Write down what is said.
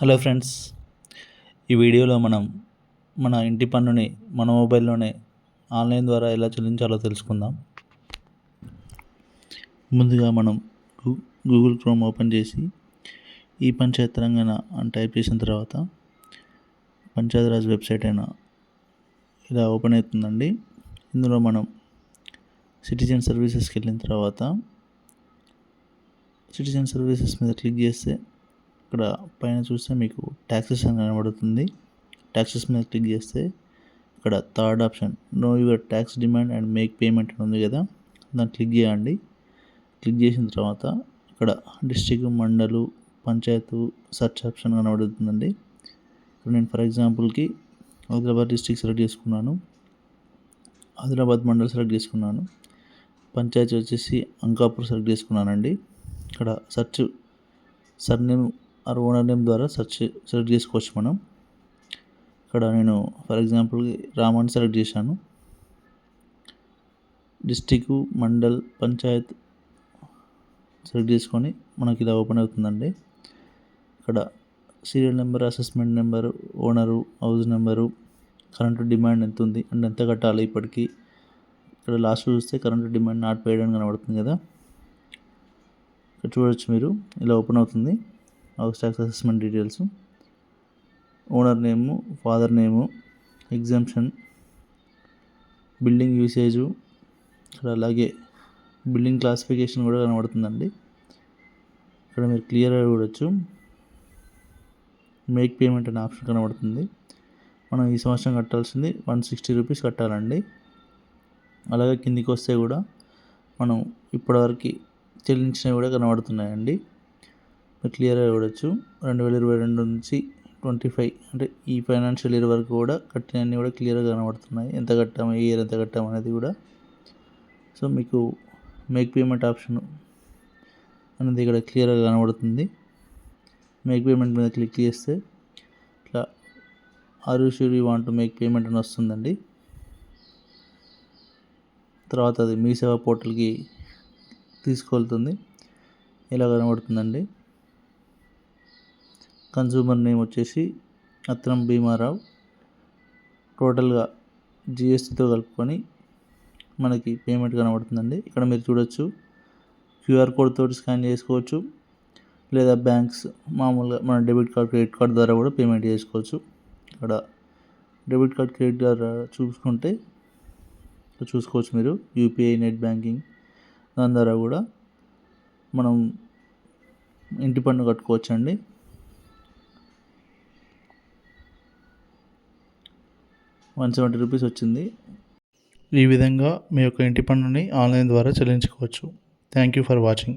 Hello friends, ఈ వీడియోలో మనం మన ఇంటి పన్నుని మన మొబైల్లోనే ఆన్లైన్ ద్వారా ఎలా చెల్లించాలో తెలుసుకుందాం. ముందుగా మనం గూగుల్ క్రోమ్ ఓపెన్ చేసి ఈ పంచాయత్ తెలంగాణ అని టైప్ చేసిన తర్వాత పంచాయతీరాజ్ వెబ్సైట్ అయినా ఇలా ఓపెన్ అవుతుందండి. ఇందులో మనం సిటిజన్ సర్వీసెస్కి వెళ్ళిన తర్వాత సిటిజన్ సర్వీసెస్ మీద క్లిక్ చేస్తే ఇక్కడ పైన చూస్తే మీకు ట్యాక్సెస్ అని కనబడుతుంది. ట్యాక్సెస్ మీద క్లిక్ చేస్తే ఇక్కడ third option know your tax demand and make payment అని ఉంది కదా, దాన్ని క్లిక్ చేయండి. క్లిక్ చేసిన తర్వాత ఇక్కడ డిస్ట్రిక్ట్, మండలు, పంచాయత్ సర్చ్ ఆప్షన్ కనబడుతుందండి. ఇప్పుడు నేను ఫర్ ఎగ్జాంపుల్కి ఆదిలాబాద్ డిస్ట్రిక్ట్ సెలెక్ట్ చేసుకున్నాను, ఆదిలాబాద్ మండల్ సెలెక్ట్ చేసుకున్నాను, పంచాయతీ వచ్చేసి అంకాపూర్ సెలెక్ట్ చేసుకున్నానండి. ఇక్కడ search surname or owner name ద్వారా సెలెక్ట్ చేసుకోవచ్చు మనం. ఇక్కడ నేను ఫర్ ఎగ్జాంపుల్కి రామన్ సెలెక్ట్ చేశాను. డిస్ట్రిక్ట్, మండల్, పంచాయత్ సెలెక్ట్ చేసుకొని మనకి ఇలా ఓపెన్ అవుతుందండి. ఇక్కడ serial number, assessment number, owner, house number, current demand ఎంత ఉంది అంటే ఎంత కట్టాలి ఇప్పటికీ. ఇక్కడ లాస్ట్ చూస్తే కరెంట్ డిమాండ్ నాట్ పేడ్ అని కనబడుతుంది కదా, ఇక్కడ చూడవచ్చు మీరు. ఇలా ఓపెన్ అవుతుంది. House tax assessment details, owner name, father name, exemption, building usage, ఇక్కడ అలాగే బిల్డింగ్ క్లాసిఫికేషన్ కూడా కనబడుతుందండి. ఇక్కడ మీరు క్లియర్గా చూడవచ్చు. మేక్ పేమెంట్ అనే ఆప్షన్ కనబడుతుంది. మనం ఈ సంవత్సరం కట్టాల్సింది 160 రూపీస్ కట్టాలండి. అలాగే కిందికి వస్తే కూడా మనం ఇప్పటివరకు చెల్లించినవి కూడా కనబడుతున్నాయండి. మీరు క్లియర్గా చూడవచ్చు. 2022 నుంచి 25 అంటే ఈ ఫైనాన్షియల్ ఇయర్ వరకు కూడా కట్టినవన్నీ కూడా క్లియర్గా కనబడుతున్నాయి. ఎంత కట్టాము, ఈ ఇయర్ ఎంత కట్టాము అనేది కూడా. సో మీకు మేక్ పేమెంట్ ఆప్షన్ అనేది ఇక్కడ క్లియర్గా కనబడుతుంది. మేక్ పేమెంట్ మీద క్లిక్ చేస్తే ఇట్లా are you sure you want to make payment అని వస్తుందండి. తర్వాత అది మీ సేవా పోర్టల్కి తీసుకెళ్తుంది. ఇలా కనబడుతుందండి. కన్జ్యూమర్ నేమ్ వచ్చేసి అత్రం భీమారావు. టోటల్గా జిఎస్టీతో కలుపుకొని మనకి పేమెంట్ కనబడుతుందండి. ఇక్కడ మీరు చూడొచ్చు, క్యూఆర్ కోడ్ తోటి స్కాన్ చేసుకోవచ్చు, లేదా బ్యాంక్స్ మామూలుగా మన డెబిట్ కార్డ్, క్రెడిట్ కార్డ్ ద్వారా కూడా పేమెంట్ చేసుకోవచ్చు. ఇక్కడ డెబిట్ కార్డ్, క్రెడిట్ ద్వారా చూసుకోవచ్చు మీరు. యూపీఐ, నెట్ బ్యాంకింగ్ దాని ద్వారా కూడా మనం ఇంటి పన్ను కట్టుకోవచ్చు అండి. ₹170 వచ్చింది. ఈ విధంగా మీ యొక్క ఇంటి పన్నుని ఆన్లైన్ ద్వారా చెల్లించుకోవచ్చు. Thank you for watching.